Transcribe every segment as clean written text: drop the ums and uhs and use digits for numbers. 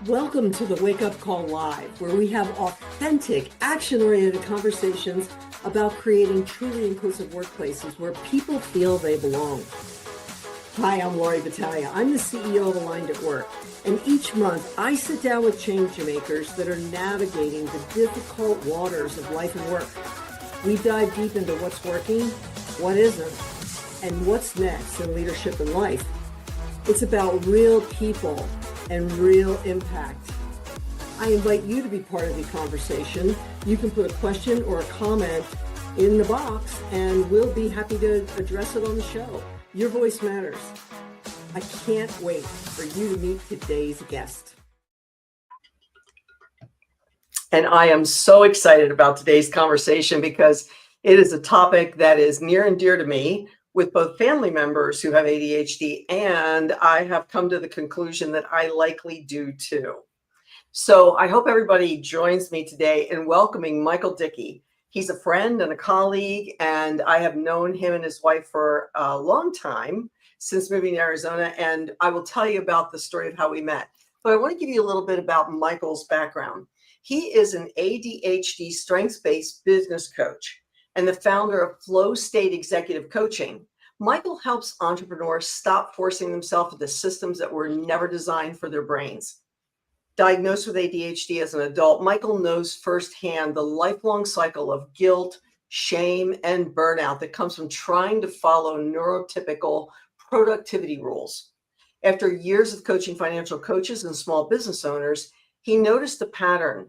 Welcome to the Wake Up Call Live, where we have authentic, action-oriented conversations about creating truly inclusive workplaces where people feel they belong. Hi, I'm Laurie Battaglia. I'm the CEO of Aligned at Work, and each month I sit down with change makers that are navigating the difficult waters of life and work. We dive deep into what's working, what isn't, and what's next in leadership and life. It's about real people and real impact. I invite you to be part of the conversation. You can put a question or a comment in the box and we'll be happy to address it on the show. Your voice matters. I can't wait for you to meet today's guest. And I am so excited about today's conversation because it is a topic that is near and dear to me, with both family members who have ADHD, and I have come to the conclusion that I likely do too. So I hope everybody joins me today in welcoming Michael Dicki. He's a friend and a colleague, and I have known him and his wife for a long time, since moving to Arizona, and I will tell you about the story of how we met. But I want to give you a little bit about Michael's background. He is an ADHD strengths-based business coach and the founder of Flow State Executive Coaching. Michael helps entrepreneurs stop forcing themselves into systems that were never designed for their brains. Diagnosed with ADHD as an adult, Michael knows firsthand the lifelong cycle of guilt, shame, and burnout that comes from trying to follow neurotypical productivity rules. After years of coaching financial coaches and small business owners, he noticed a pattern.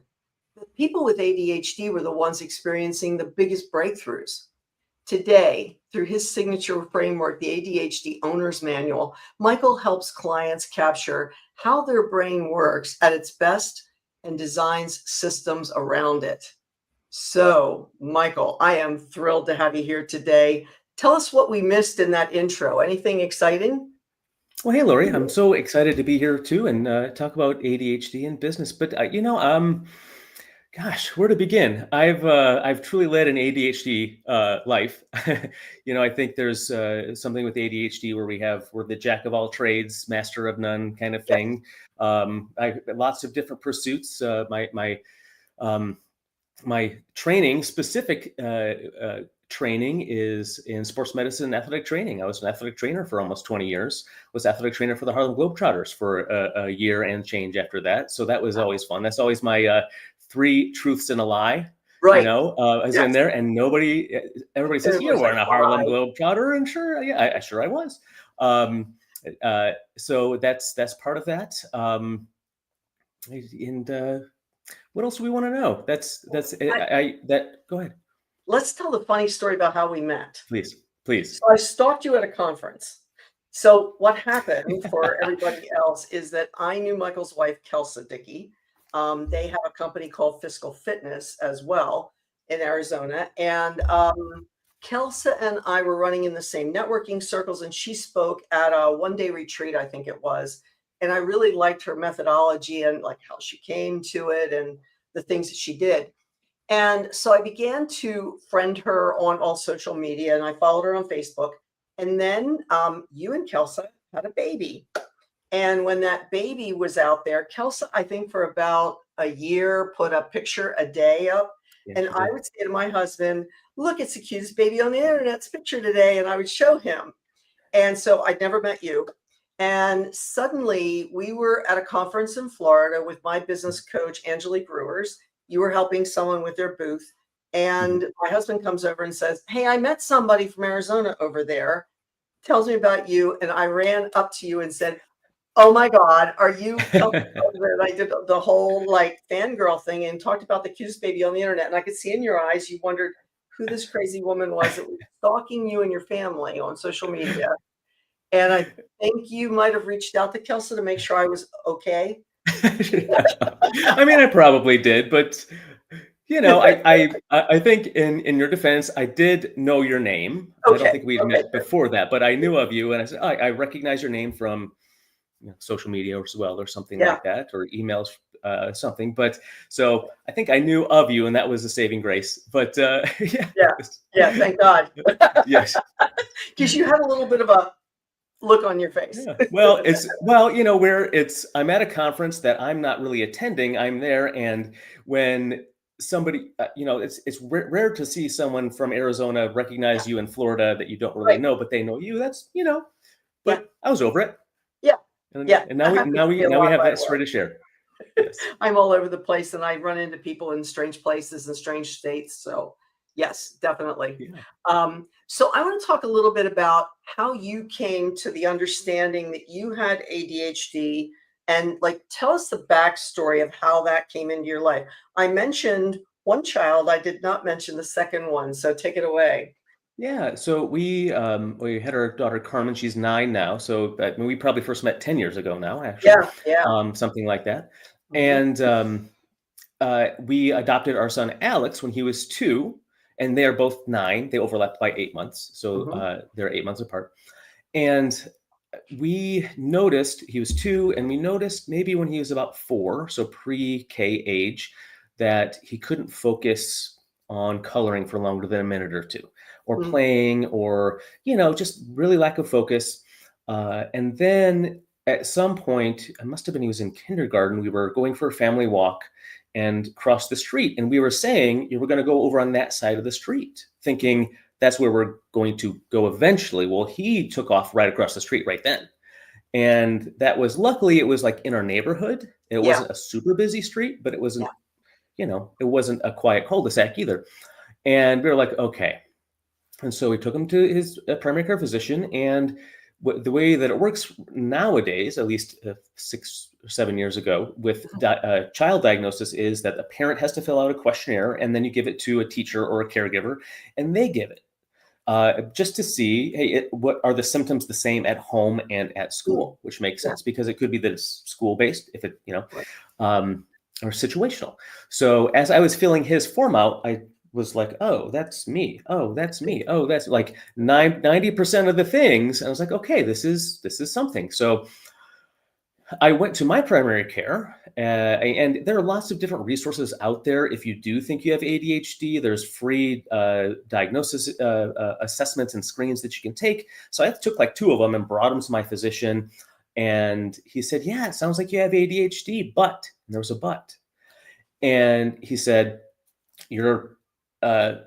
The people with ADHD were the ones experiencing the biggest breakthroughs. Today, through his signature framework, the ADHD Owner's Manual, Michael helps clients capture how their brain works at its best and designs systems around it. So, Michael, I am thrilled to have you here today. Tell us what we missed in that intro. Anything exciting? Well, hey, Laurie, I'm so excited to be here too and talk about ADHD and business. But gosh, where to begin? I've truly led an ADHD life. I think there's something with ADHD where we're the jack of all trades, master of none kind of thing. I lots of different pursuits. My training, specific training, is in sports medicine and athletic training. I was an athletic trainer for almost 20 years. Was athletic trainer for the Harlem Globetrotters for a year and change after that. So that was always fun. That's always my 3 truths and a lie, right? Is in there, and everybody says, you were in a Harlem Globetrotter, and sure, yeah, I was. So that's part of that. What else do we want to know? Go ahead. Let's tell the funny story about how we met. Please. So I stalked you at a conference. So what happened for everybody else is that I knew Michael's wife, Kolby Dicki. They have a company called Physical Fitness as well in Arizona. And Kolby and I were running in the same networking circles, and she spoke at a one-day retreat, I think it was. And I really liked her methodology and like how she came to it and the things that she did. And so I began to friend her on all social media, and I followed her on Facebook. And then you and Kolby had a baby. And when that baby was out there, Kolby, I think for about a year, put a picture a day up. Yeah, and I would say to my husband, look, it's the cutest baby on the internet's picture today. And I would show him. And so I'd never met you. And suddenly we were at a conference in Florida with my business coach, Angelique Brewers. You were helping someone with their booth. And my husband comes over and says, hey, I met somebody from Arizona over there, tells me about you. And I ran up to you and said, oh my God, are you? And I did the whole like fangirl thing and talked about the cutest baby on the internet. And I could see in your eyes, you wondered who this crazy woman was that was stalking you and your family on social media. And I think you might have reached out to Kolby to make sure I was okay. I mean, I probably did, but I think in your defense, I did know your name. Okay. I don't think we'd met before that, but I knew of you, and I said, I recognize your name from social media as well, or something like that, or emails, something. But so I think I knew of you, and that was a saving grace. But thank God. Yes, because you had a little bit of a look on your face. Yeah. Well, I'm at a conference that I'm not really attending. I'm there, and when somebody, it's rare to see someone from Arizona Yeah, recognize you in Florida that you don't really right. know, but they know you. Yeah, But I was over it, yeah, and, yeah. and now That we happens now to we me a now we lot have by that story to share. Yes. I'm all over the place and I run into people in strange places and strange states. So, yes, definitely. Yeah. So, I want to talk a little bit about how you came to the understanding that you had ADHD and like tell us the backstory of how that came into your life. I mentioned one child, I did not mention the second one. So, take it away. Yeah, so we had our daughter Carmen. She's 9 now. So we probably first met 10 years ago now, actually, Yeah, yeah. something like that. Mhm. And we adopted our son Alex when he was 2, and they are both 9. They overlapped by 8 months, so Mhm. they're 8 months apart. And we noticed he was 2, and we noticed maybe when he was about 4, so pre-K age, that he couldn't focus on coloring for longer than a minute or two, or Mm. playing, or just really lack of focus. And then at some point, it must have been he was in kindergarten. We were going for a family walk and crossed the street, and we were saying, "You were going to go over on that side of the street," thinking that's where we're going to go eventually. Well, he took off right across the street right then. And that was luckily, it was like in our neighborhood. It Yeah, wasn't a super busy street, but it yeah. wasn't, it wasn't a quiet cul-de-sac either. And we were like, okay. And so we took him to his primary care physician. And the way that it works nowadays, at least 6 or 7 years ago, with child diagnosis is that the parent has to fill out a questionnaire, and then you give it to a teacher or a caregiver, and they give it just to see, hey, what are the symptoms the same at home and at Mm. school, which makes Yeah, sense because it could be that it's school-based, if it, right. or situational. So as I was filling his form out, I was like, oh, that's me. Oh, that's me. Oh, that's like 90% of the things. And I was like, okay, this is something. So I went to my primary care, and there are lots of different resources out there. If you do think you have ADHD, there's free diagnosis assessments and screens that you can take. So I took like 2 of them and brought them to my physician, and he said, "Yeah, it sounds like you have ADHD, but," and there was a but, and he said, "Your uh,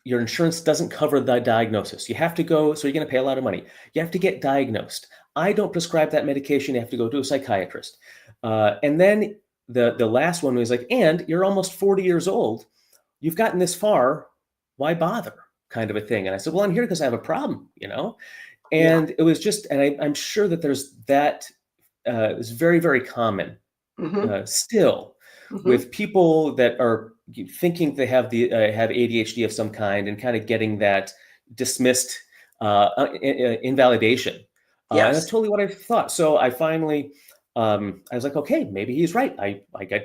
your insurance doesn't cover the diagnosis. You have to go, so you're going to pay a lot of money. You have to get diagnosed. I don't prescribe that medication. You have to go to a psychiatrist." And then the last one was like, "And you're almost 40 years old. You've gotten this far. Why bother?" Kind of a thing. And I said, "Well, I'm here because I have a problem." Yeah. And it was just, and I'm sure that there's that is very, very common Mhm. still Mhm. with people that are thinking they have ADHD of some kind and kind of getting that dismissed invalidation. And that's Yes. totally what I thought. So I finally, I was like, okay, maybe he's right.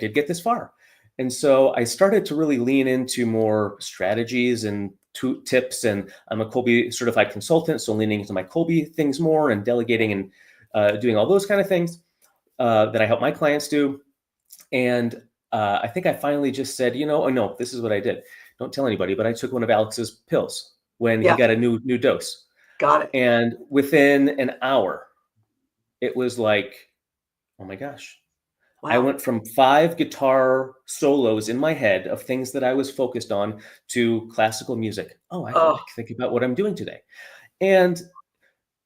Did get this far. And so I started to really lean into more strategies and tips. And I'm a Kolby certified consultant, so leaning into my Kolby things more and delegating and doing all those kind of things that I help my clients do. And I think I finally just said, oh no, this is what I did. Don't tell anybody, but I took one of Alex's pills when he Yeah. got a new dose. Got it. And within an hour, it was like, oh my gosh. I Wow. went from 5 guitar solos in my head of things that I was focused on to classical music. Oh, I can Oh, think about what I'm doing today. And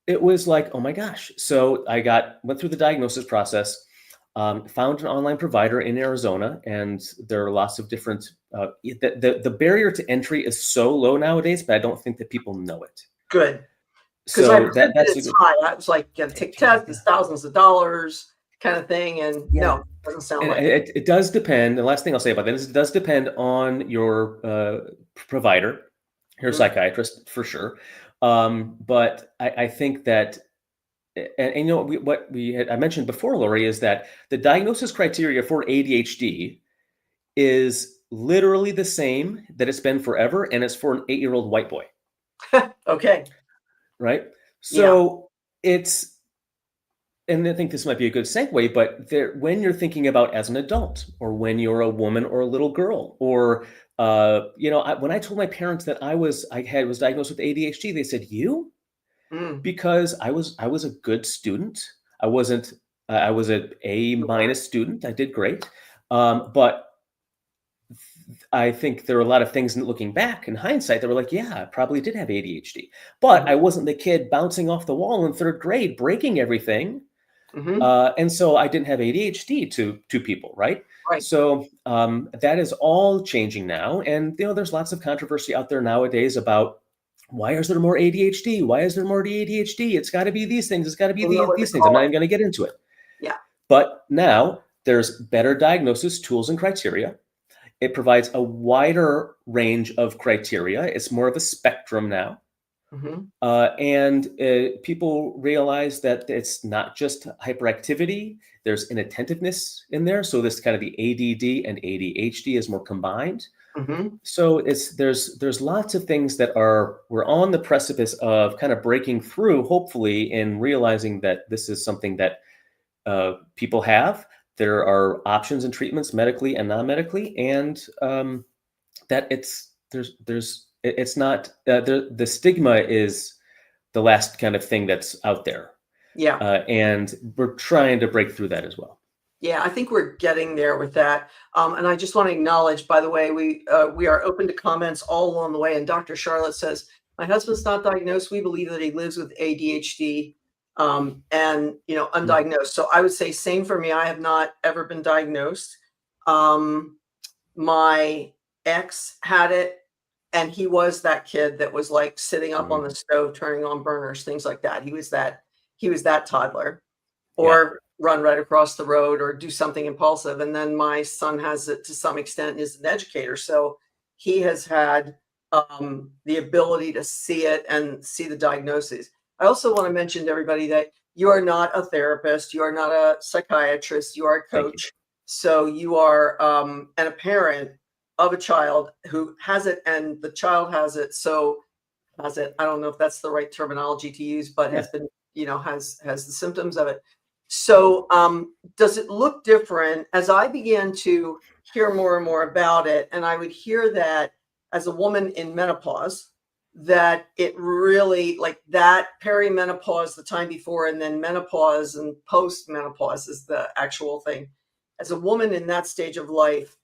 it was like, oh my gosh. So I went through the diagnosis process, found an online provider in Arizona, and there are lots of different. The barrier to entry is so low nowadays, but I don't think that people know it. good. Because I've So heard that that's a it's good. high. I was like, you gotta take tests, it's thousands of dollars kind of thing. And Yeah, no, doesn't sound and like it. it does depend. The last thing I'll say about that is it does depend on your provider, your Mhm. psychiatrist for sure. But I think that and I mentioned before, Laurie, is that the diagnosis criteria for ADHD is literally the same that it's been forever, and it's for an 8-year-old white boy, Okay. right? Yeah. So it's, and I think this might be a good segue, but when you're thinking about as an adult, or when you're a woman or a little girl, or when I told my parents that I was diagnosed with ADHD, they said, "You?" Mm. because I was a good student. I wasn't I was an A- student. I did great, but I think there are a lot of things looking back in hindsight that were like, yeah, I probably did have ADHD, but Mhm. I wasn't the kid bouncing off the wall in third grade, breaking everything. Mhm. And so I didn't have ADHD to people, right? Right. So that is all changing now. And, there's lots of controversy out there nowadays about why is there more ADHD? Why is there more ADHD? It's got to be these things. It's got to be We'll know what to these things. I'm call not it. even going to get into it. Yeah. But now there's better diagnosis tools and criteria. It provides a wider range of criteria. It's more of a spectrum now. Mhm. And people realize that it's not just hyperactivity, there's inattentiveness in there. So this kind of the ADD and ADHD is more combined. Mhm. So there's lots of things that we're on the precipice of kind of breaking through, hopefully, in realizing that this is something that people have. There are options and treatments medically and non-medically, and that it's not the stigma is the last kind of thing that's out there, Yeah. and we're trying to break through that as well. Yeah, I think we're getting there with that. And I just want to acknowledge, by the way, we are open to comments all along the way. And Dr. Charlotte says, "My husband's not diagnosed. We believe that he lives with ADHD, and Mm. undiagnosed." So I would say same for me. I have not ever been diagnosed. Um, my ex had it, and he was that kid that was like sitting up on Mm. the stove, turning on burners, things like that. He was that toddler, Yeah. or run right across the road or do something impulsive. And then my son has it to some extent and is an educator. So he has had the ability to see it and see the diagnoses. I also want to mention to everybody that you are not a therapist, you are not a psychiatrist, you are a Thank you. coach. So you are and a parent of a child who has it, and the child has it. So has it, I don't know if that's the right terminology to use, but Yeah. has been, has the symptoms of it. So, does it look different? As I began to hear more and more about it, and I would hear that as a woman in menopause, that it really, like that perimenopause, the time before, and then menopause and post-menopause is the actual thing. As a woman in that stage of life,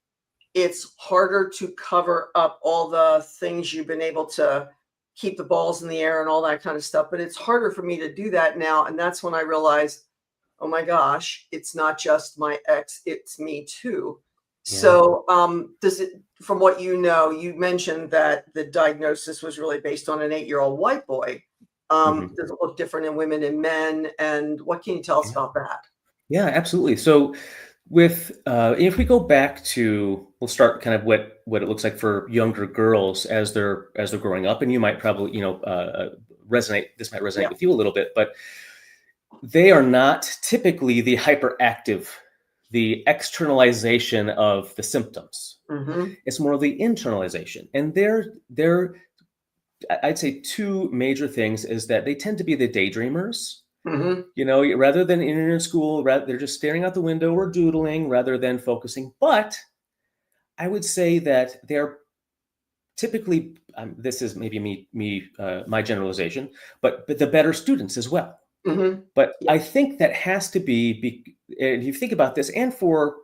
it's harder to cover up all the things you've been able to keep the balls in the air and all that kind of stuff. But it's harder for me to do that now. And that's when I realized, oh my gosh, it's not just my ex, it's me too. Yeah. So, does it, from what you mentioned that the diagnosis was really based on an 8-year-old white boy. Hmm. Does it look different in women and men? And what can you tell us Yeah. about that? Yeah, absolutely. So with if we go back to, we'll start kind of what it looks like for younger girls as they're growing up, and you might probably resonate. This might resonate Yeah. with you a little bit, but they are not typically the hyperactive, the externalization of the symptoms. Mm-hmm. It's more of the internalization, and they're I'd say two major things is that they tend to be the daydreamers. Mm-hmm. Rather than in school, they're just staring out the window or doodling rather than focusing. But I would say that they're typically, this is maybe my generalization, but the better students as well. Mm-hmm. But Yeah. I think that has to be, and you think about this, and for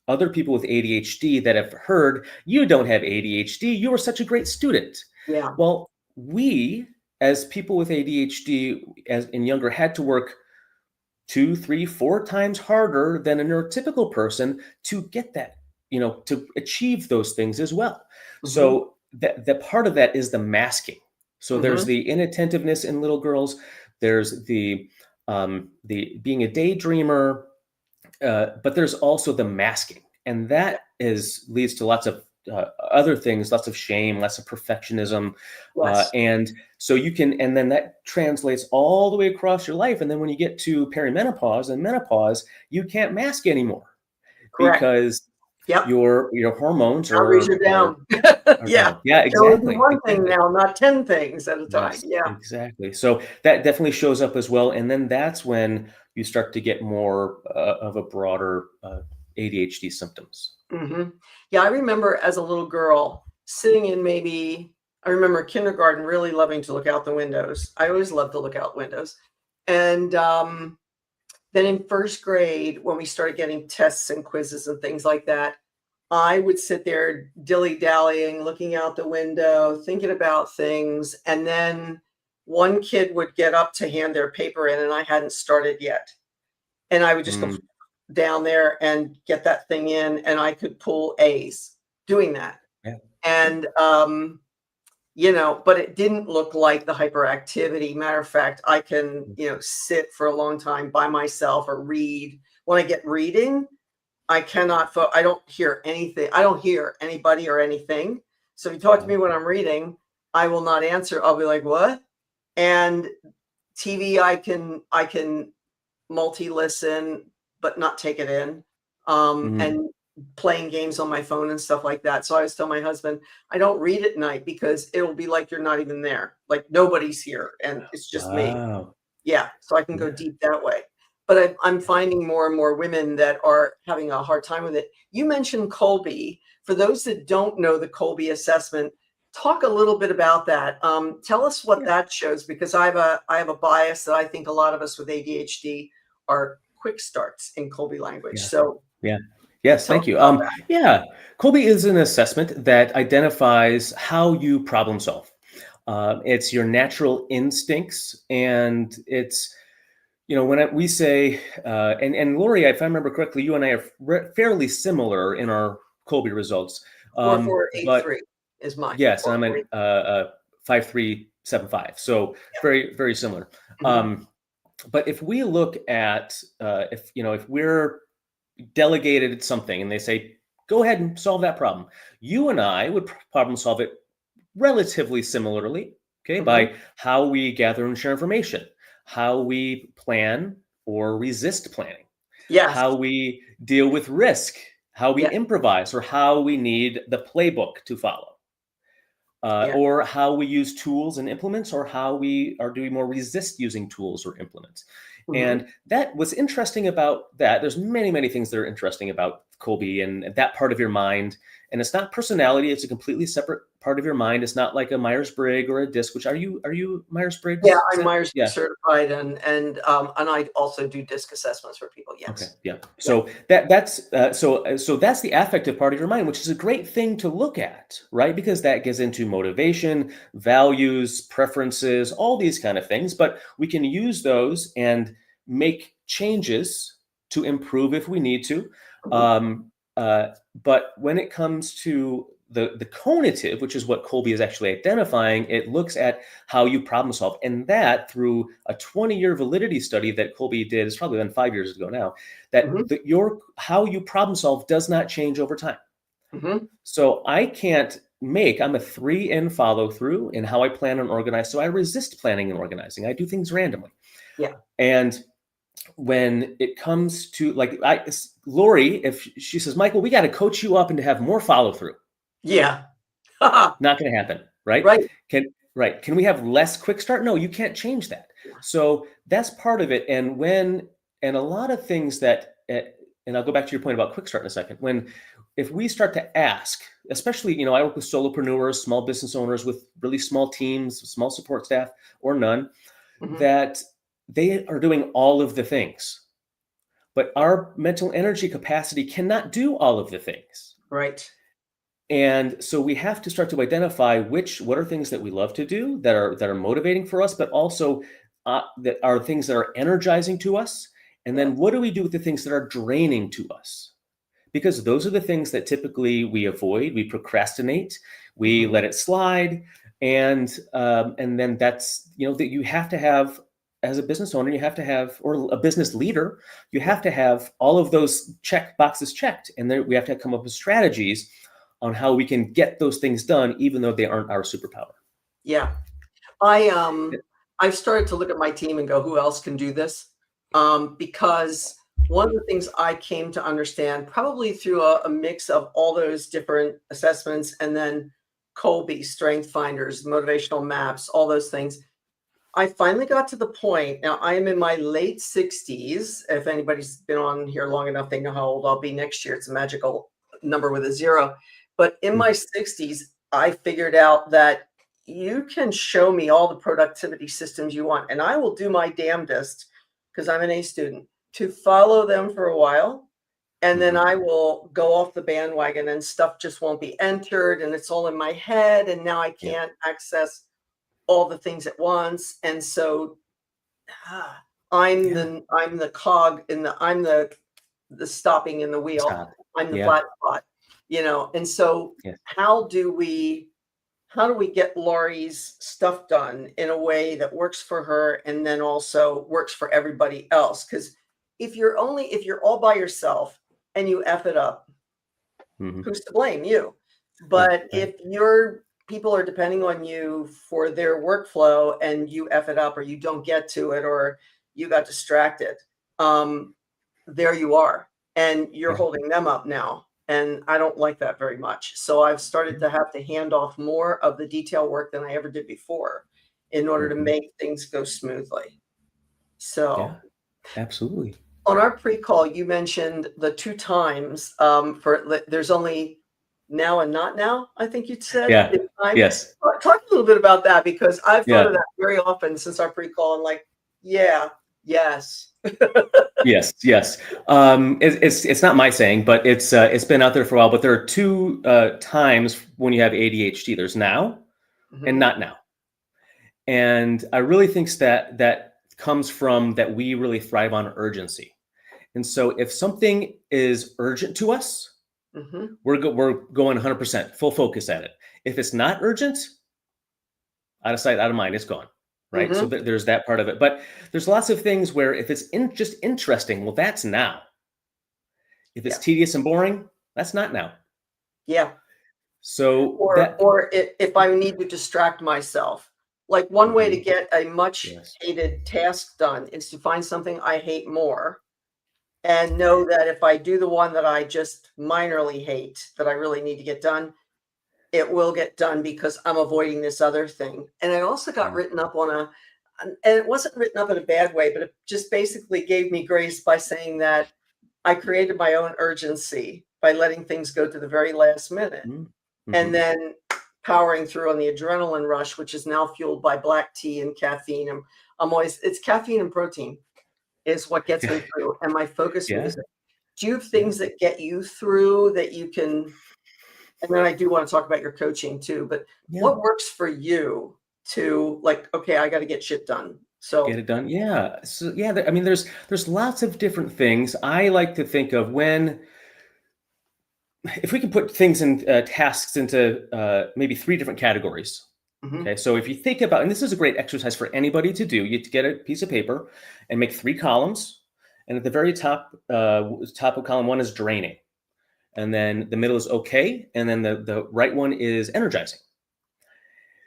other people with ADHD that have heard, you don't have ADHD, you were such a great student. Yeah. Well, we, as people with ADHD, as in younger, had to work 2, 3, 4 times harder than a neurotypical person to get that, to achieve those things as well. Mm-hmm. So that part of that is the masking. So there's Mm-hmm. the inattentiveness in little girls. There's the being a daydreamer, but there's also the masking, and Yeah. that leads to lots of other things, lots of shame, lots of perfectionism, Yes. and so and then that translates all the way across your life. And then when you get to perimenopause and menopause, you can't mask anymore Correct. because Yep. your hormones Boundaries are are down. are Yeah. down. Yeah, Can only do exactly, one thing exactly. now, not 10 things at a time. Yes, Yeah. exactly. So that definitely shows up as well, and then that's when you start to get more of a broader ADHD symptoms. Hmm. Yeah. I remember as a little girl sitting in maybe I remember kindergarten really loving to look out the windows. I always loved to look out windows. And then in first grade, when we started getting tests and quizzes and things like that, I would sit there dilly-dallying, looking out the window, thinking about things. And then one kid would get up to hand their paper in, and I hadn't started yet. And I would just go down there and get that thing in, and I could pull A's doing that. Yeah. And, but it didn't look like the hyperactivity. Matter of fact, I can, sit for a long time by myself or read. When I get reading, I cannot, I don't hear anything. I don't hear anybody or anything. So if you talk to me when I'm reading, I will not answer. I'll be like, what? And TV, I can multi-listen, but not take it in. And playing games on my phone and stuff like that. So I always tell my husband, I don't read at night because it'll be like you're not even there. Like nobody's here and it's just me. Yeah. So I can go deep that way. But I'm finding more and more women that are having a hard time with it. You mentioned Kolby. For those that don't know the Kolby assessment, talk a little bit about that. Tell us what that shows, because I have a bias that I think a lot of us with ADHD are quick starts in Kolby language. So yes, thank you. Kolby is an assessment that identifies how you problem solve. It's your natural instincts, and it's when we say and Laurie, if I remember correctly, you and I are fairly similar in our Kolby results. 4483 is mine. Yes, and I'm at 5375. So very, very similar. But if we look at if we're delegated something and they say, go ahead and solve that problem, you and I would problem solve it relatively similarly, by how we gather and share information, how we plan or resist planning, how we deal with risk, how we improvise, or how we need the playbook to follow. Or how we use tools and implements, or how we are doing more resist using tools or implements. And that what's interesting about that, there's many, many things that are interesting about Kolby and that part of your mind. And it's not personality, it's a completely separate part of your mind. It's not like a Myers-Briggs or a DISC, which are you Myers-Briggs? Yeah, I'm Myers-Briggs certified, and I also do DISC assessments for people. Yes. Okay. Yeah. So that's that's the affective part of your mind, which is a great thing to look at, right? Because that gets into motivation, values, preferences, all these kind of things. But we can use those and make changes to improve if we need to. But when it comes to the cognitive, which is what Kolby is actually identifying, it looks at how you problem solve. And that through a 20-year validity study that Kolby did, it's probably been 5 years ago now, that how you problem solve does not change over time. So I'm a 3 in follow through in how I plan and organize. So I resist planning and organizing. I do things randomly. Yeah. And when it comes to Laurie, if she says, Michael, we got to coach you up and to have more follow through. Yeah. Not going to happen. Right. Can we have less quick start? No, you can't change that. So that's part of it. And a lot of things that, and I'll go back to your point about quick start in a second. If we start to ask, especially, I work with solopreneurs, small business owners with really small teams, small support staff or none, that they are doing all of the things, but our mental energy capacity cannot do all of the things. Right. And so we have to start to identify what are things that we love to do that are motivating for us, but also that are things that are energizing to us. And then what do we do with the things that are draining to us? Because those are the things that typically we avoid, we procrastinate, we let it slide. And then that's, that you have to have, as a business owner, you have to have, or a business leader, you have to have all of those check boxes checked. And then we have to come up with strategies on how we can get those things done, even though they aren't our superpower. Yeah. I've started to look at my team and go, who else can do this? Because one of the things I came to understand, probably through a mix of all those different assessments and then Kolby, strength finders, motivational maps, all those things, I finally got to the point. Now I am in my late 60s. If anybody's been on here long enough, they know how old I'll be next year. It's a magical number with a 0. But in my 60s, I figured out that you can show me all the productivity systems you want, and I will do my damnedest, because I'm an A student, to follow them for a while. And then Mhm. I will go off the bandwagon and stuff just won't be entered and it's all in my head. And now I Yeah. can't access all the things at once. And so ah, I'm Yeah. the cog in the stopping in the wheel. Stop. I'm the Yeah. black spot, and so Yes. how do we get Laurie's stuff done in a way that works for her and then also works for everybody else? Because if you're all by yourself and you F it up, Mhm. who's to blame? You. Right. But Right. if your people are depending on you for their workflow and you F it up or you don't get to it or you got distracted, um, there you are. And you're Yeah. holding them up now. And I don't like that very much. So I've started to have to hand off more of the detail work than I ever did before in order to Mhm. make things go smoothly. Yeah. So Absolutely. on our pre-call, you mentioned the two times there's only now and not now, I think you said Yeah. in time. Yes. Talk a little bit about that because I've thought of Yeah. that very often since our pre-call and like, yeah, yes. Yes. Yes. It's not my saying, but it's been out there for a while. But there are two times when you have ADHD. There's now and Mhm, not now. And I really think that comes from that we really thrive on urgency. And so if something is urgent to us, mhm, we're going 100% full focus at it. If it's not urgent, out of sight, out of mind, it's gone. Right. So mhm. there's that part of it. But there's lots of things where if it's just interesting, well, that's now. If it's Yeah, tedious and boring, that's not now. yeah. So Or that, or if I need to distract myself. Like one way to Mhm. get a much Yes. hated task done is to find something I hate more and know that if I do the one that I just minorly hate that I really need to get done, it will get done because I'm avoiding this other thing. And I also got Yeah. written up and it wasn't written up in a bad way, but it just basically gave me grace by saying that I created my own urgency by letting things go to the very last minute and Mm-hmm. then powering through on the adrenaline rush, which is now fueled by black tea and caffeine. It's caffeine and protein is what gets Yeah. me through and my focus Yeah. music. Do you have Yeah. things that get you through that you can, and then I do want to talk about your coaching too, but Yeah. what works for you to like, okay, I got to get shit done. Get So, it done. Yeah. So yeah, I mean, there's lots of different things. I like to think of when if we can put things in tasks into maybe three different categories. mhm, Okay, so if you think about, and this is a great exercise for anybody to do, you get a piece of paper and make three columns, and at the very top of column one is draining, and then the middle is okay, and then the right one is energizing.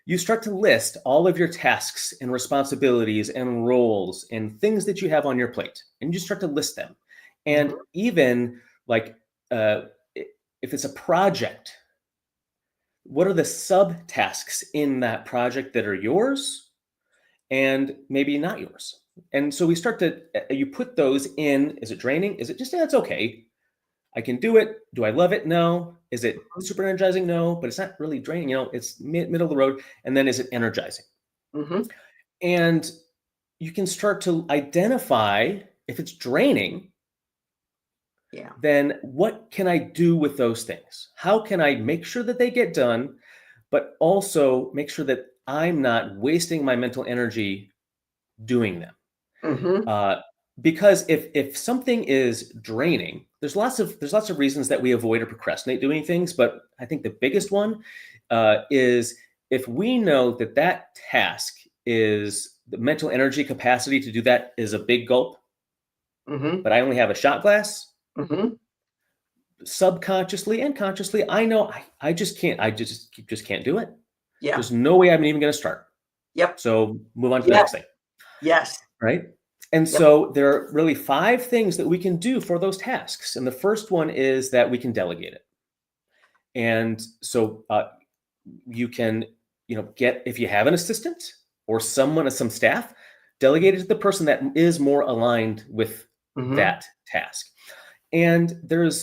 You start to list all of your tasks and responsibilities and roles and things that you have on your plate, and you start to list them, and mhm, even like uh, if it's a project, what are the subtasks in that project that are yours and maybe not yours? And so we start to, you put those in. Is it draining? Is it just, it's okay. I can do it. Do I love it? No. Is it super energizing? No, but it's not really draining. It's middle of the road. And then is it energizing? mhm, And you can start to identify if it's draining, yeah, then what can I do with those things? How can I make sure that they get done, but also make sure that I'm not wasting my mental energy doing them? mhm, Uh, because if something is draining, there's lots of reasons that we avoid or procrastinate doing things, but I think the biggest one is if we know that that task is the mental energy capacity to do that is a big gulp, mhm, but I only have a shot glass. mhm, Subconsciously and consciously, I know I just can't. I just can't do it. yeah, There's no way I'm even going to start. yep, So move on to the yes, next thing. yes, Right? And yep, so there are really five things that we can do for those tasks. And the first one is that we can delegate it. And so you can, get, if you have an assistant or some staff, delegate it to the person that is more aligned with mhm, that task. And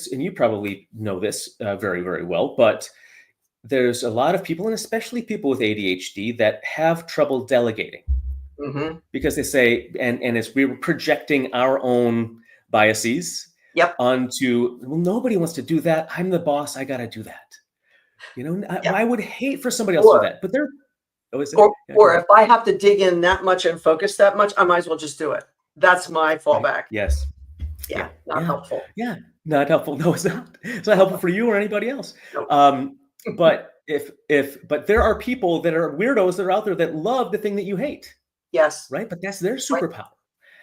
you probably know this very, very well, but there's a lot of people, and especially people with ADHD, that have trouble delegating because they say, and as we were projecting our own biases Yep. onto, well, nobody wants to do that. I'm the boss. I got to do that. Yeah. I would hate for somebody else to do that, but they're, or if I have to dig in that much and focus that much, I might as well just do it. That's my fallback. Right. Yes. Yeah. Not helpful. Yeah. Not helpful. No, it's not. It's not helpful for you or anybody else. Nope. But but there are people that are weirdos that are out there that love the thing that you hate. Yes. Right. But that's their superpower. Right.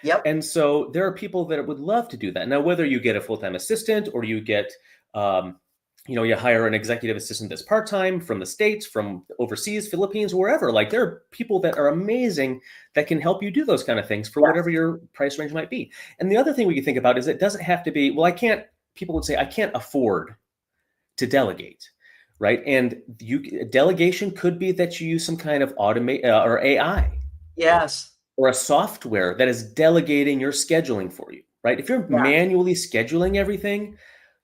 Yep. And so there are people that would love to do that. Now, whether you get a full-time assistant or you get, you hire an executive assistant that's part-time from the States, from overseas, Philippines, wherever, like there are people that are amazing that can help you do those kind of things for whatever your price range might be. And the other thing we can think about is it doesn't have to be, well, people would say, I can't afford to delegate, right? And delegation could be that you use some kind of automate or AI. Yes. Or a software that is delegating your scheduling for you, right? If you're manually scheduling everything,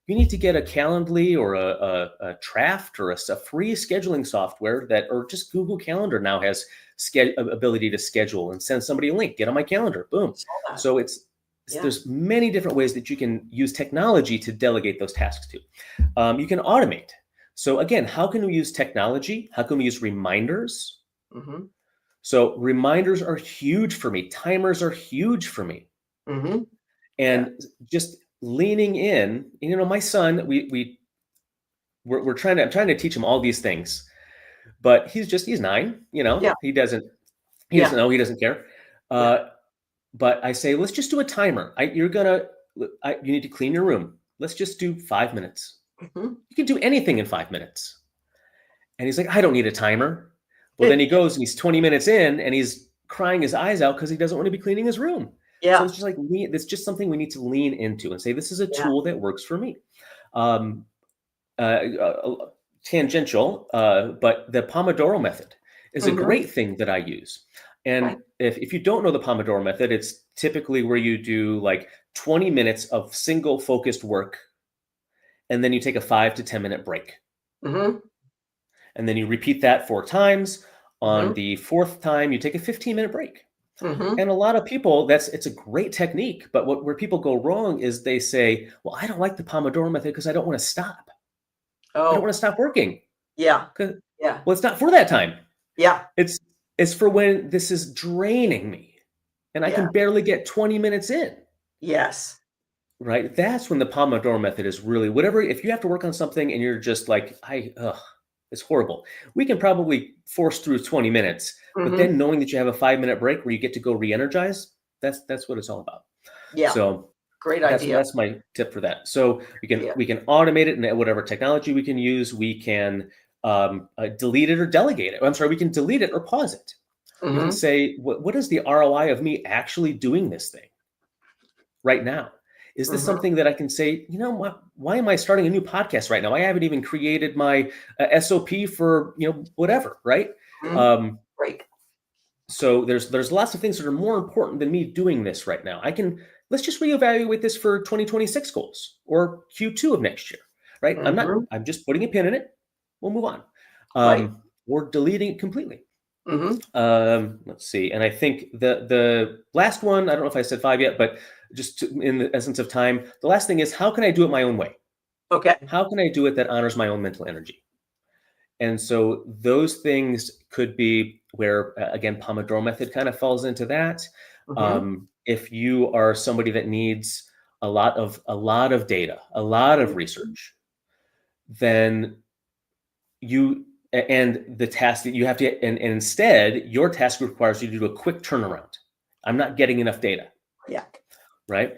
you need to get a Calendly or a Draft or a free scheduling software or just Google Calendar now has ability to schedule and send somebody a link, get on my calendar, boom. So there's many different ways that you can use technology to delegate those tasks to. You can automate. So again, how can we use technology? How can we use reminders? So reminders are huge for me. Timers are huge for me. And just leaning in, my son, I'm trying to teach him all these things, but he's 9, he doesn't know, he doesn't care. But I say, let's just do a timer. You need to clean your room. Let's just do 5 minutes. You can do anything in 5 minutes. And he's like, I don't need a timer. Well, then he goes and he's 20 minutes in and he's crying his eyes out because he doesn't want to be cleaning his room. Yeah. So it's just like, it's just something we need to lean into and say, this is a tool that works for me. Tangential, but the Pomodoro method is a great thing that I use. And if you don't know the Pomodoro method, it's typically where you do like 20 minutes of single focused work, and then you take a 5 to 10 minute break. And then you repeat that 4 times. On the 4th time, you take a 15-minute break. And a lot of people, it's a great technique. But where people go wrong is they say, well, I don't like the Pomodoro method because I don't want to stop. I don't want to stop working. Yeah. Well, it's not for that time. Yeah. It's for when this is draining me and I can barely get 20 minutes in. Yes. Right. That's when the Pomodoro method is really if you have to work on something and you're just like, it's horrible. We can probably force through 20 minutes, but then knowing that you have a 5-minute break where you get to go re-energize, that's what it's all about. Yeah. So great idea. That's my tip for that. So we can automate it in whatever technology we can use. We can delete it or delegate it. I'm sorry, we can delete it or pause it. We can say, what is the ROI of me actually doing this thing right now? Is this something that I can say, why am I starting a new podcast right now? I haven't even created my SOP for, whatever, right? Right. So there's lots of things that are more important than me doing this right now. Let's just reevaluate this for 2026 goals or Q2 of next year, right? I'm just putting a pin in it. We'll move on. Or deleting it completely. Let's see. And I think the last one, I don't know if I said 5 yet, but just in the essence of time, the last thing is, how can I do it my own way? Okay. How can I do it that honors my own mental energy? And so those things could be where, again, Pomodoro method kind of falls into that. If you are somebody that needs a lot of data, a lot of research, then and the task that you have to, and instead your task requires you to do a quick turnaround. I'm not getting enough data. Yeah. Right.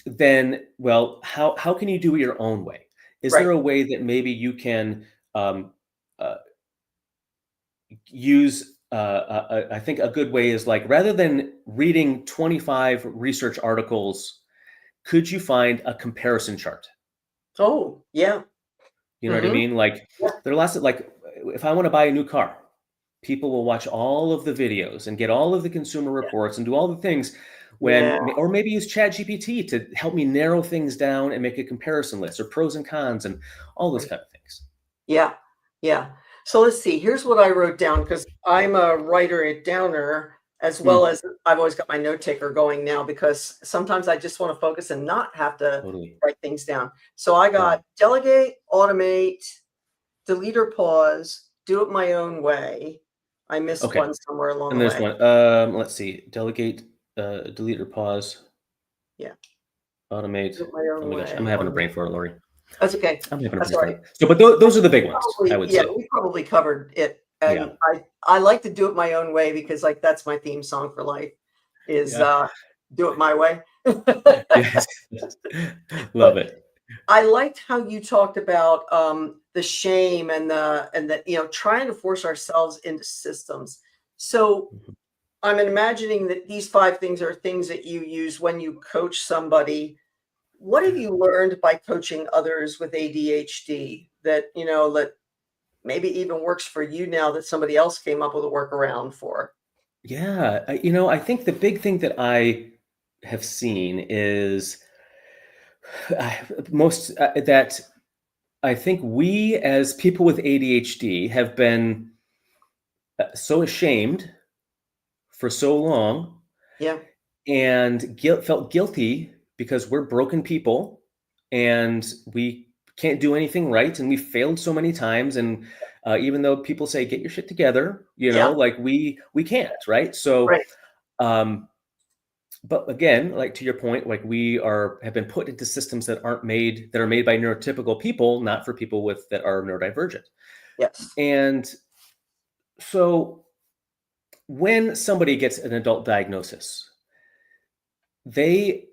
Then, well, how can you do it your own way? Is there a way that maybe you can use? I think a good way is like, rather than reading 25 research articles, could you find a comparison chart? Oh, yeah. You know what I mean? Like, there are lots of, like, if I want to buy a new car, people will watch all of the videos and get all of the consumer reports and do all the things or maybe use ChatGPT to help me narrow things down and make a comparison list or pros and cons and all those kind of things. Yeah. Yeah. So let's see. Here's what I wrote down because I'm a writer at Downer as well Hmm, as I've always got my note taker going now because sometimes I just want to focus and not have to totally. write things down. So I Yeah. got delegate, automate, delete or pause, do it my own way. I missed Okay. one somewhere along And the there's way. one. Let's see. Delegate, delete or pause, Yeah. automate. Do it my Oh own my gosh, I'm way. having a Automate. brain fart, Lori. That's okay. I'm having a That's brain all right. fart. So, but those are the big ones, I would say. We probably covered it, Yeah. and I like to do it my own way because, like, that's my theme song for life is, Yeah. do it my way. Yes. Love But it. I liked how you talked about, the shame and the, trying to force ourselves into systems. So, Mhm. I'm imagining that these 5 things are things that you use when you coach somebody. What have you learned by coaching others with ADHD that, that maybe even works for you now that somebody else came up with a workaround for? Yeah. I think the big thing that I have seen is most that I think we as people with ADHD have been so ashamed for so long Yeah. and felt guilty because we're broken people and we can't do anything right and we failed so many times and even though people say get your shit together, Yeah. like we can't, right? So Right. um but again, like to your point, like we have been put into systems that are made by neurotypical people, not for people with that are neurodivergent. Yes. And so when somebody gets an adult diagnosis, they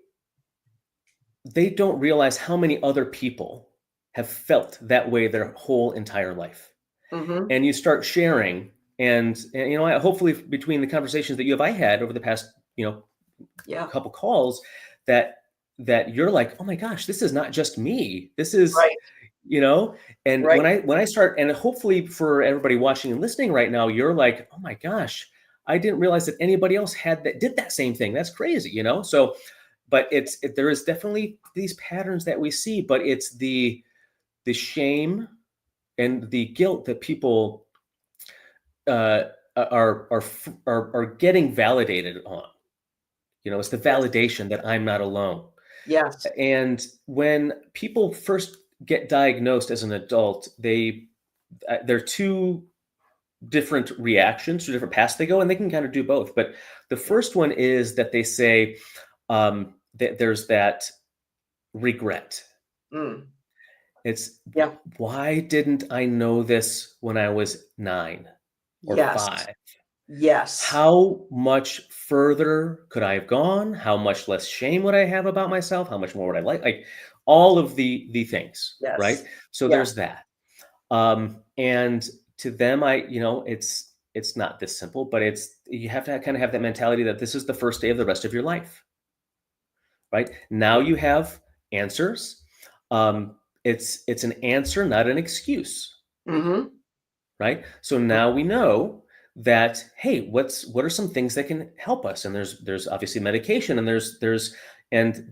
they don't realize how many other people have felt that way their whole entire life. Mhm. And you start sharing and hopefully between the conversations that I had over the past, Yeah. couple calls that you're like, "Oh my gosh, this is not just me. This is, Right. you know, and Right. when I start and hopefully for everybody watching and listening right now, you're like, "Oh my gosh, I didn't realize that anybody else did that same thing. That's crazy." So but there is definitely these patterns that we see, but it's the shame and the guilt that people uh, are getting validated on. It's the Yes. validation that I'm not alone. Yes. And when people first get diagnosed as an adult, there are two different reactions, two different paths they go, and they can kind of do both. But the Yeah. first one is that they say that there's that regret. Mm. It's Yeah. why didn't I know this when I was 9 or Yes. 5? Yes. How much further could I have gone? How much less shame would I have about myself? How much more would I like all of the things, right? Yes. So Yeah. there's that. And to them, it's not this simple, but you have to kind of have that mentality that this is the first day of the rest of your life, right? Now Yeah. you have answers. It's an answer, not an excuse, Mhm. right? So Mm. now we know that, hey, what are some things that can help us? And there's obviously medication, and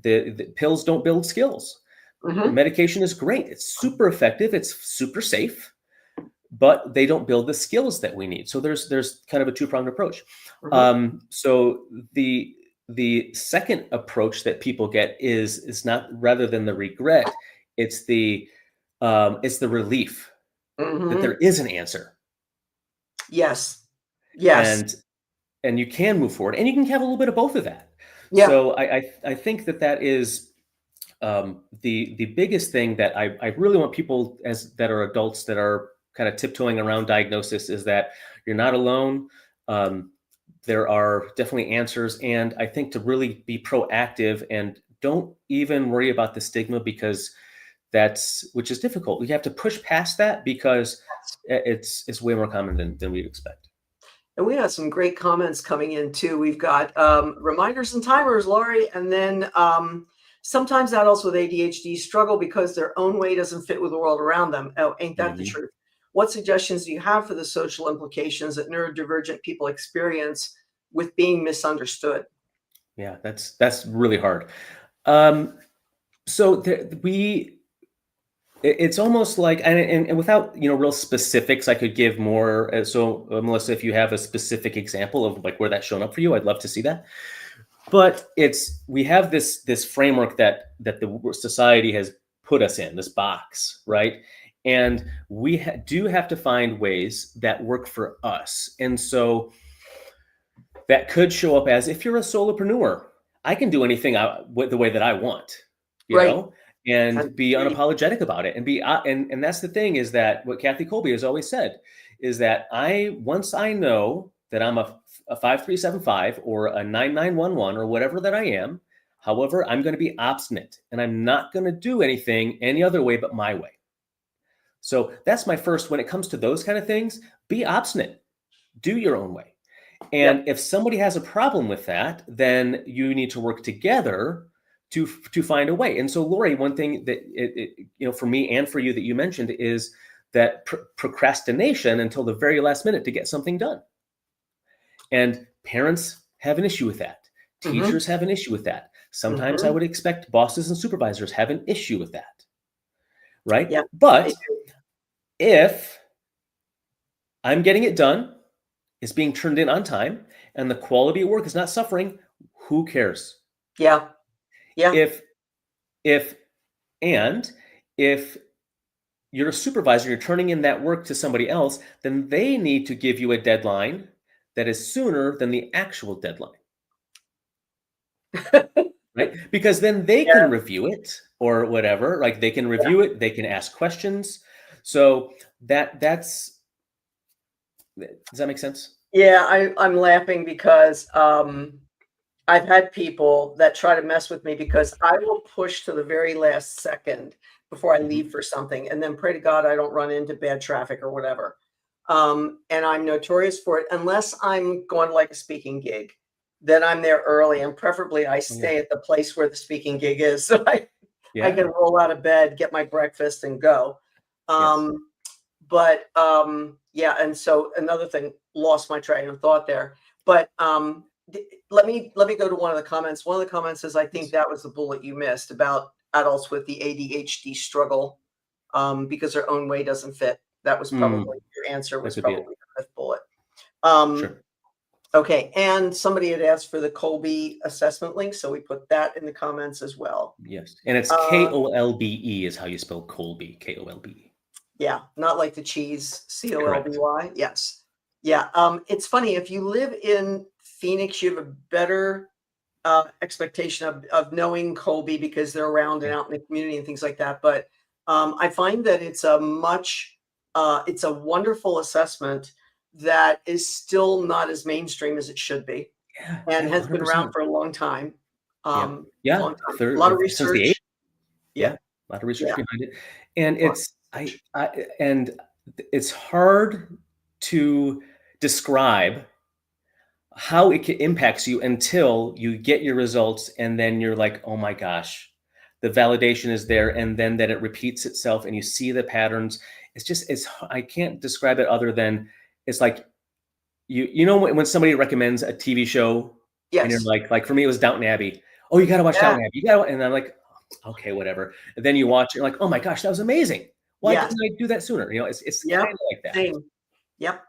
the pills don't build skills. Mhm. Medication is great. It's super effective. It's super safe, but they don't build the skills that we need. So there's kind of a two-pronged approach. Mhm. So the second approach that people get is not, rather than the regret, it's the relief that there Mhm. is an answer, Yes. Yes. and you can move forward, and you can have a little bit of both of that. Yeah. So I think that is the biggest thing that I really want people that are adults that are kind of tiptoeing around diagnosis is that you're not alone. Um, there are definitely answers, and I think to really be proactive and don't even worry about the stigma, because which is difficult. We have to push past that because it's way more common than we'd expect. And we have some great comments coming in too. We've got reminders and timers, Laurie, and then sometimes adults with ADHD struggle because their own way doesn't fit with the world around them. Oh, ain't that the Hmm. truth? What suggestions do you have for the social implications that neurodivergent people experience with being misunderstood? Yeah, that's really hard. Um, so It's almost like, and without, real specifics, I could give more. So Melissa, if you have a specific example of like where that's shown up for you, I'd love to see that. But we have this framework that the society has put us in, this box, right? And we do have to find ways that work for us. And so that could show up as, if you're a solopreneur, I can do anything the way that I want, Right. and be unapologetic about it, and and that's the thing, is that what Kathy Kolby has always said is that once I know that I'm a 5375 or a 9911 or whatever that I am, however, I'm going to be obstinate, and I'm not going to do anything any other way but my way. So that's my first, when it comes to those kind of things, be obstinate, do your own way. And if somebody has a problem with that, then you need to work together to find a way. And so, Laurie, one thing that for me and for you that you mentioned is that procrastination until the very last minute to get something done. And parents have an issue with that. Teachers have an issue with that. Sometimes I would expect bosses and supervisors have an issue with that, right? Yeah. But if I'm getting it done, it's being turned in on time, and the quality of work is not suffering, who cares? Yeah. If you're a supervisor, you're turning in that work to somebody else, then they need to give you a deadline that is sooner than the actual deadline. Right? Because then they can review it or whatever, like they can review it, they can ask questions. So does that make sense? Yeah, I'm laughing because I've had people that try to mess with me because I will push to the very last second before I leave for something, and then pray to God I don't run into bad traffic or whatever. And I'm notorious for it. Unless I'm going like a speaking gig, then I'm there early, and preferably I stay at the place where the speaking gig is, so I can roll out of bed, get my breakfast, and go. But and so another thing, lost my train of thought there. But let me go to one of the comments. One of the comments says, I think that was the bullet you missed about adults with the ADHD struggle because their own way doesn't fit. That was probably your answer, was probably the fifth bullet. Sure. Okay, and somebody had asked for the Kolby assessment link, so we put that in the comments as well. Yes, and it's Kolbe is how you spell Kolby, Kolbe. Yeah, not like the cheese, Colby. Yes. Yeah. It's funny, if you live in Phoenix, you have a better expectation of knowing Kolby because they're around and out in the community and things like that. But I find that it's a wonderful assessment that is still not as mainstream as it should be, and has 100%. Been around for a long time. Long time. A lot of research. A lot of research behind it, and it's hard to describe how it impacts you until you get your results, and then you're like, oh my gosh, the validation is there, and then that it repeats itself, and you see the patterns. I can't describe it other than it's like when somebody recommends a TV show, and you're like for me it was Downton Abbey. Oh, you got to watch Downton Abbey. And I'm like, okay, whatever. And then you watch it, you're like, oh my gosh, that was amazing. Why didn't I do that sooner? It's kind of like that. Same. Yep.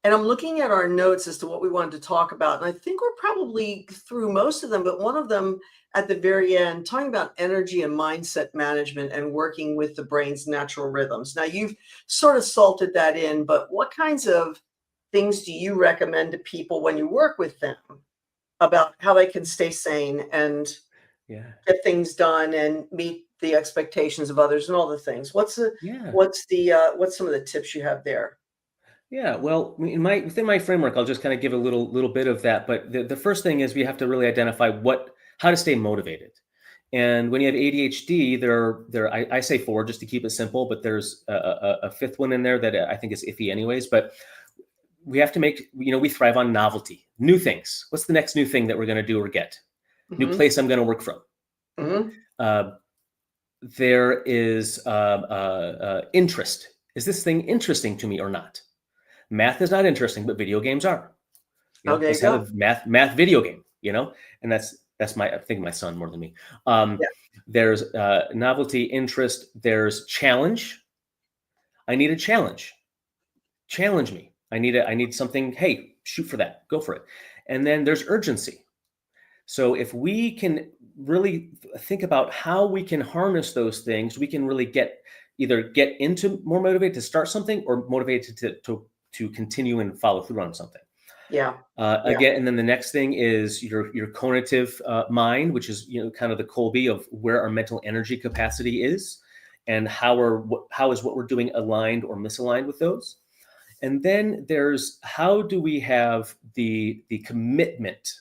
And I'm looking at our notes as to what we wanted to talk about. And I think we're probably through most of them, but one of them at the very end, talking about energy and mindset management and working with the brain's natural rhythms. Now, you've sort of salted that in, but what kinds of things do you recommend to people when you work with them about how they can stay sane and get things done and meet the expectations of others and all the things? What's some of the tips you have there? Yeah, well, within my framework, I'll just kind of give a little bit of that. But the first thing is we have to really identify how to stay motivated. And when you have ADHD, I say 4 just to keep it simple, but there's a fifth one in there that I think is iffy anyways. But we have to we thrive on novelty, new things. What's the next new thing that we're going to do or get? New place I'm going to work from. There is interest. Is this thing interesting to me or not? Math is not interesting, but video games are. Let's have a math video game, and that's I think my son more than me. Yeah. There's novelty, interest. There's challenge. I need a challenge. Challenge me. I need something. Hey, shoot for that. Go for it. And then there's urgency. So if we can really think about how we can harness those things, we can really either get into more motivated to start something or motivated to continue and follow through on something. Yeah. Again, and then the next thing is your cognitive mind, which is kind of the Kolby of where our mental energy capacity is, and how is what we're doing aligned or misaligned with those. And then there's how do we have the commitment,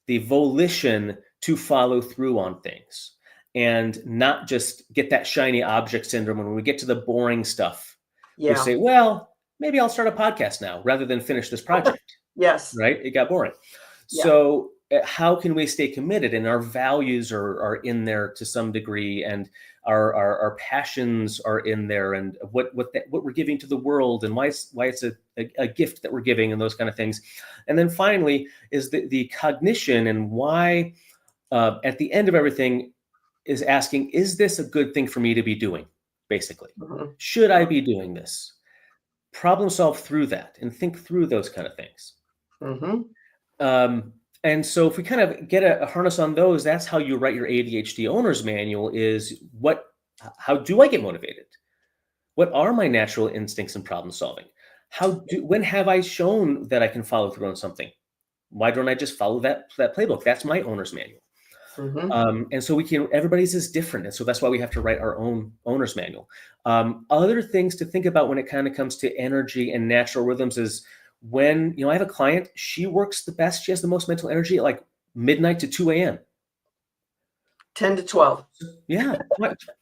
the volition to follow through on things, and not just get that shiny object syndrome when we get to the boring stuff. Yeah. We say, well, maybe I'll start a podcast now rather than finish this project. Yes. Right? It got boring. Yeah. So how can we stay committed? And our values are in there to some degree, and our passions are in there, and what we're giving to the world, and why it's a gift that we're giving, and those kind of things. And then finally is the cognition, and why at the end of everything is asking, is this a good thing for me to be doing? Basically, should I be doing this? Problem solve through that and think through those kind of things. And so if we kind of get a harness on those, that's how you write your ADHD owner's manual is how do I get motivated? What are my natural instincts in problem solving? When have I shown that I can follow through on something? Why don't I just follow that playbook? That's my owner's manual. And so everybody's is different. And so that's why we have to write our own owner's manual. Other things to think about when it kind of comes to energy and natural rhythms is when, I have a client, she works the best. She has the most mental energy at like midnight to 2 a.m. 10 to 12. Yeah.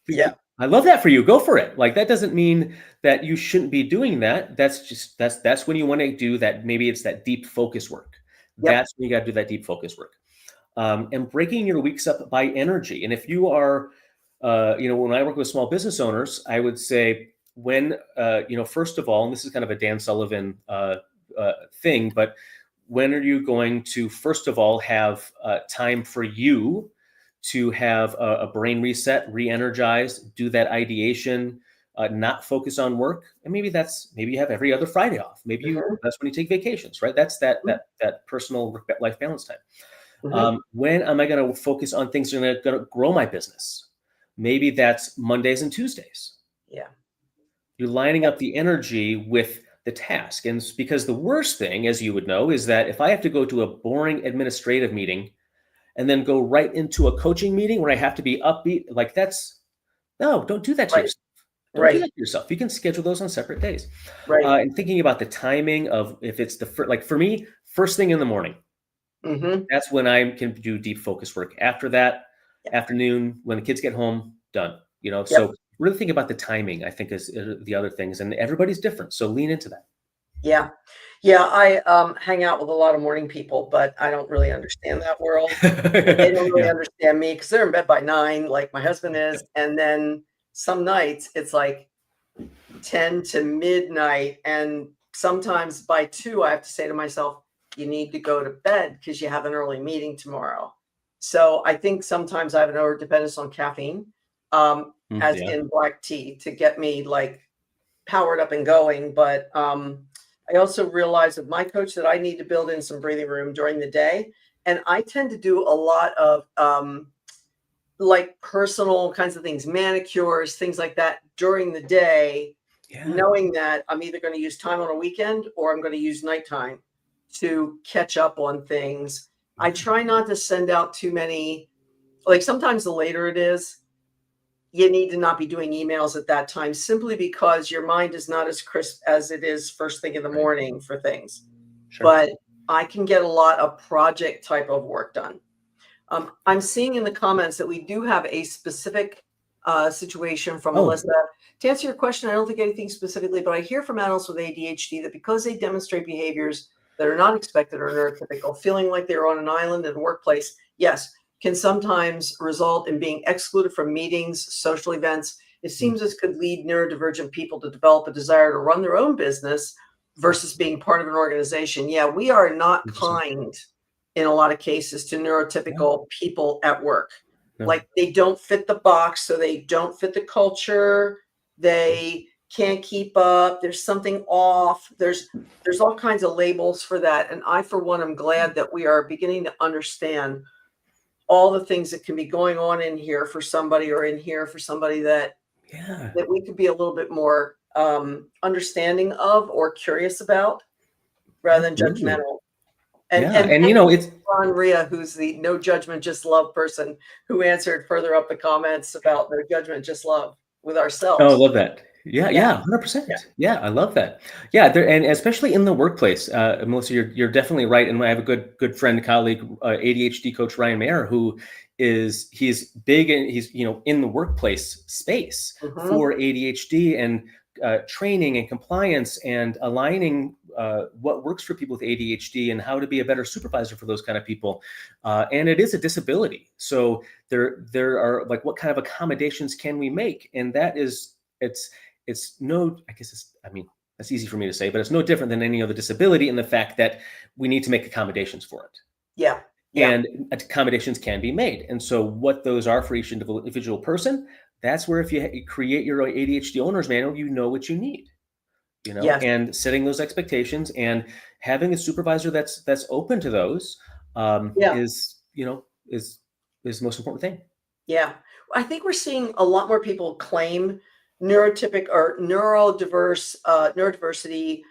Yeah. I love that for you. Go for it. Like, that doesn't mean that you shouldn't be doing that. That's when you want to do that. Maybe it's that deep focus work. Yep. That's when you got to do that deep focus work. And breaking your weeks up by energy. And if you are, when I work with small business owners, I would say first of all, and this is kind of a Dan Sullivan thing, but when are you going to, first of all, have time for you to have a brain reset, re-energize, do that ideation, not focus on work? And maybe you have every other Friday off. Maybe that's when you take vacations, right? That's that personal work-life balance time. When am I going to focus on things that are going to grow my business? Maybe that's Mondays and Tuesdays. Yeah. You're lining up the energy with the task. And because the worst thing, as you would know, is that if I have to go to a boring administrative meeting and then go right into a coaching meeting where I have to be upbeat, like don't do that to yourself. Don't do that to yourself. You can schedule those on separate days. Right. And thinking about the timing of if it's for me, first thing in the morning. That's when I can do deep focus work. After that, afternoon, when the kids get home, done. So really think about the timing, I think, is the other things, and everybody's different. So lean into that. Yeah. I hang out with a lot of morning people, but I don't really understand that world. They don't really understand me because they're in bed by 9, like my husband is. And then some nights it's like 10 to midnight. And sometimes by 2, I have to say to myself, you need to go to bed because you have an early meeting tomorrow. So I think sometimes I have an overdependence on caffeine, in black tea, to get me like powered up and going. But I also realized with my coach that I need to build in some breathing room during the day. And I tend to do a lot of like personal kinds of things, manicures, things like that during the day, knowing that I'm either going to use time on a weekend or I'm going to use nighttime to catch up on things. I try not to send out too many, like sometimes the later it is, you need to not be doing emails at that time simply because your mind is not as crisp as it is first thing in the morning for things. Sure. But I can get a lot of project type of work done. I'm seeing in the comments that we do have a specific situation from Melissa. To answer your question, I don't think anything specifically, but I hear from adults with ADHD that because they demonstrate behaviors that are not expected or neurotypical, feeling like they're on an island in a workplace, yes, can sometimes result in being excluded from meetings, social events. It seems this could lead neurodivergent people to develop a desire to run their own business versus being part of an organization. Yeah, we are not kind in a lot of cases to neurotypical people at work. No. Like they don't fit the box, so they don't fit the culture. They can't keep up. There's something off. There's all kinds of labels for that. And I, for one, am glad that we are beginning to understand all the things that can be going on in here for somebody, or in here for somebody, that we could be a little bit more understanding of or curious about, rather than judgmental. And you know, it's Ron Rhea, who's the no judgment, just love person, who answered further up the comments about no judgment, just love with ourselves. Oh, I love that. Yeah, 100%. Yeah, I love that. Yeah, and especially in the workplace, Melissa, you're definitely right. And I have a good friend, colleague, ADHD coach Ryan Mayer, who he's big, and he's in the workplace space for ADHD and training and compliance and aligning what works for people with ADHD and how to be a better supervisor for those kind of people. And it is a disability. So there are, like, what kind of accommodations can we make? And that is, it's no, I guess that's easy for me to say, but it's no different than any other disability in the fact that we need to make accommodations for it. Yeah. And accommodations can be made. And so what those are for each individual person, that's where, if you create your ADHD owner's manual, you know what you need. And setting those expectations and having a supervisor that's open to those is the most important thing. Yeah. I think we're seeing a lot more people claim neurotypic or neurodiversity.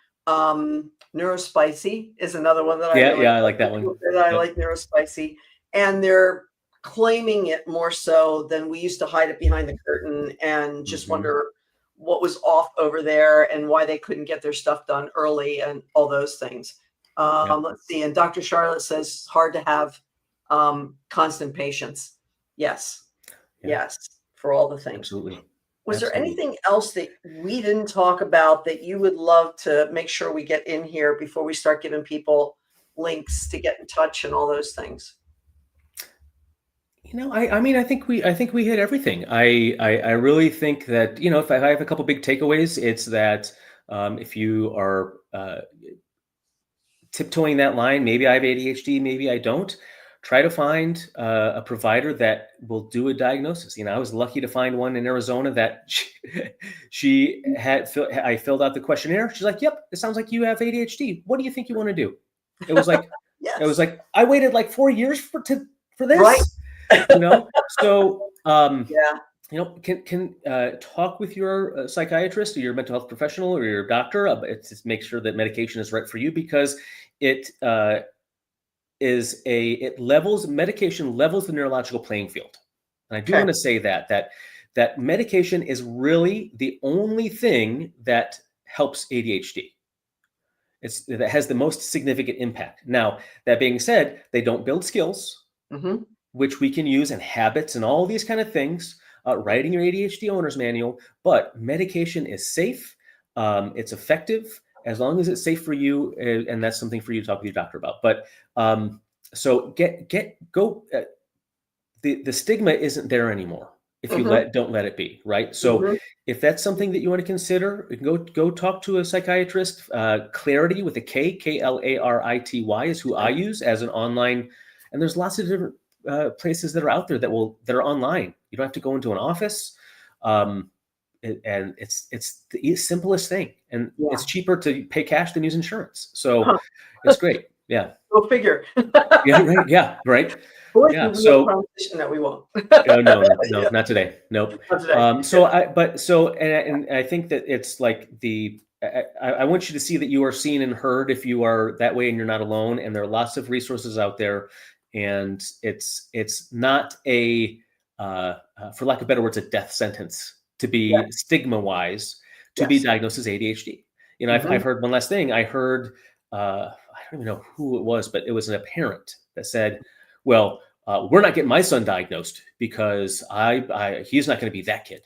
Neurospicy is another one that I like that one. I like neurospicy, and they're claiming it more so than we used to hide it behind the curtain and just wonder what was off over there and why they couldn't get their stuff done early and all those things. Let's see. And Dr. Charlotte says it's hard to have constant patience. Yes. Yes. For all the things. Absolutely. Was there anything else that we didn't talk about that you would love to make sure we get in here before we start giving people links to get in touch and all those things? I think we hit everything. I really think that, if I have a couple big takeaways, it's that if you are tiptoeing that line, maybe I have ADHD, maybe I don't, try to find a provider that will do a diagnosis. I was lucky to find one in Arizona that I filled out the questionnaire. She's like, "Yep, it sounds like you have ADHD. What do you think you want to do?" It was like, It was like, I waited like 4 years for this. Right. So, can talk with your psychiatrist or your mental health professional or your doctor to make sure that medication is right for you, because medication levels the neurological playing field. And I do want to say that medication is really the only thing that helps ADHD. That has the most significant impact. Now, that being said, they don't build skills, which we can use, and habits and all these kind of things, writing your ADHD owner's manual. But medication is safe. It's effective as long as it's safe for you. And that's something for you to talk with your doctor about. But so the stigma isn't there anymore if you don't let it be, right? So if that's something that you want to consider, you can go talk to a psychiatrist. Clarity with a K, Clarity is who I use as an online, and there's lots of different places that are out there that are online. You don't have to go into an office, and it's the simplest thing, and it's cheaper to pay cash than use insurance. So it's great. Yeah. Go figure. Yeah. Right. Yeah. Right. Yeah. So competition that we won't. No, not today. Nope. Not today. And I think that it's like I want you to see that you are seen and heard if you are that way, and you're not alone. And there are lots of resources out there, and it's not for lack of better words, a death sentence to be stigma-wise to be diagnosed as ADHD. I've heard one last thing. I heard. I don't even know who it was, but it was a parent that said, "Well, we're not getting my son diagnosed because he's not going to be that kid.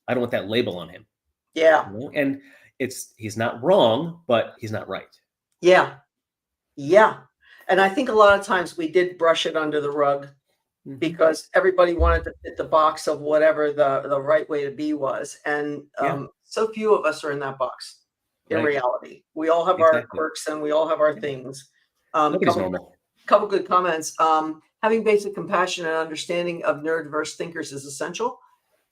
I don't want that label on him." Yeah. And he's not wrong, but he's not right. Yeah. Yeah. And I think a lot of times we did brush it under the rug because everybody wanted to fit the box of whatever the right way to be was. And so few of us are in that box. In reality, we all have our quirks and we all have our things. Nobody's normal. couple good comments. Having basic compassion and understanding of neurodiverse thinkers is essential.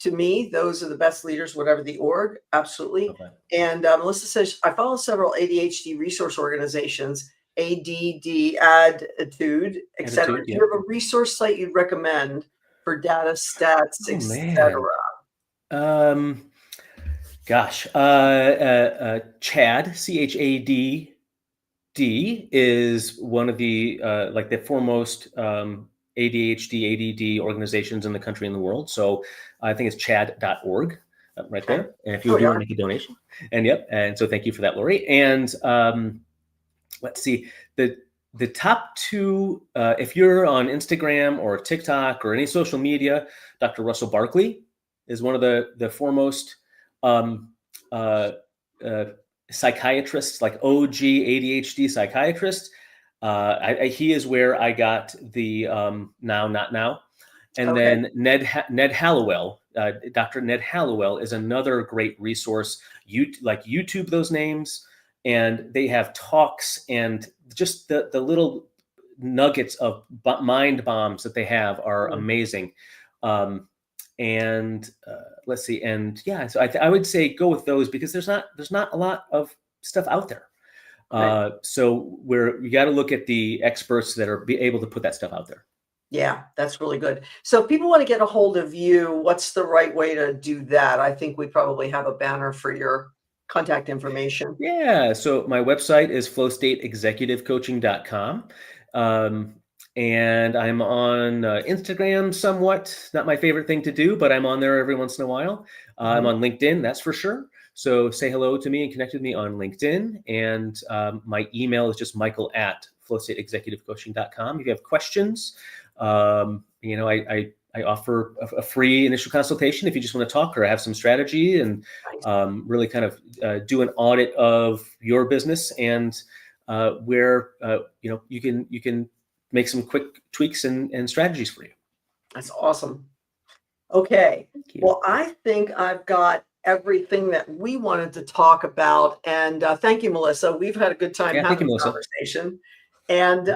To me, those are the best leaders, whatever the org. Absolutely. Okay. And Melissa says, I follow several ADHD resource organizations, ADD, Attitude, etc. Attitude, Do yeah. you have a resource site you'd recommend for data, stats, Oh, etc.? Gosh, CHAD, CHADD is one of the like the foremost ADHD, ADD organizations in the country and the world. So I think it's chad.org right there. And if you do want to make a donation, and so thank you for that, Laurie. And let's see, the top two, if you're on Instagram or TikTok or any social media, Dr. Russell Barkley is one of the foremost psychiatrists, like OG ADHD psychiatrists. He is where I got the Now Not Now. And then Ned Hallowell, Dr. Ned Hallowell is another great resource. YouTube those names, and they have talks and just the little nuggets of mind bombs that they have are amazing. And let's see, and yeah, so I would say go with those because there's not a lot of stuff out there. So we got to look at the experts that are able to put that stuff out there. Yeah, that's really good. So if people want to get a hold of you, what's the right way to do that? I think we probably have a banner for your contact information. Yeah, so my website is flowstateexecutivecoaching.com. And I'm on Instagram somewhat, not my favorite thing to do, but I'm on there every once in a while. I'm on LinkedIn, that's for sure. So say hello to me and connect with me on LinkedIn. And my email is just michael@flowstateexecutivecoaching.com. If you have questions, I offer a free initial consultation if you just want to talk or have some strategy and really kind of do an audit of your business and where you can make some quick tweaks and strategies for you. That's awesome. Okay. Well, I think I've got everything that we wanted to talk about. And thank you, Melissa. We've had a good time having this conversation. And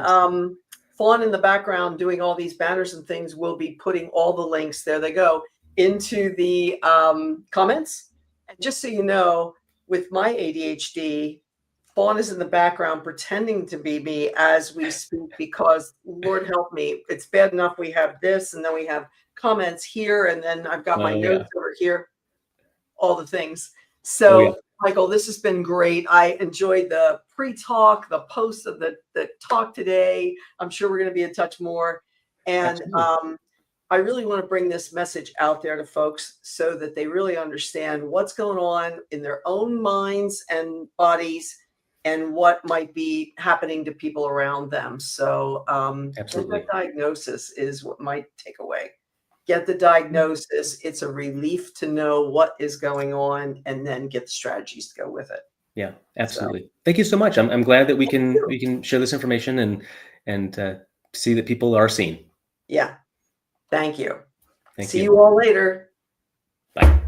Fawn in the background doing all these banners and things will be putting all the links, there they go, into the comments. And just so you know, with my ADHD, Fawn is in the background pretending to be me as we speak because, Lord help me, it's bad enough we have this and then we have comments here and then I've got my notes over here, all the things. So Michael, this has been great. I enjoyed the pre-talk, the post of the talk today. I'm sure we're going to be in touch more. And I really want to bring this message out there to folks so that they really understand what's going on in their own minds and bodies and what might be happening to people around them. So that diagnosis is what my takeaway. Get the diagnosis. It's a relief to know what is going on and then get the strategies to go with it. Yeah, absolutely. So, thank you so much. I'm glad that we can share this information and see that people are seen. Yeah. Thank you. Thank you. See you all later. Bye.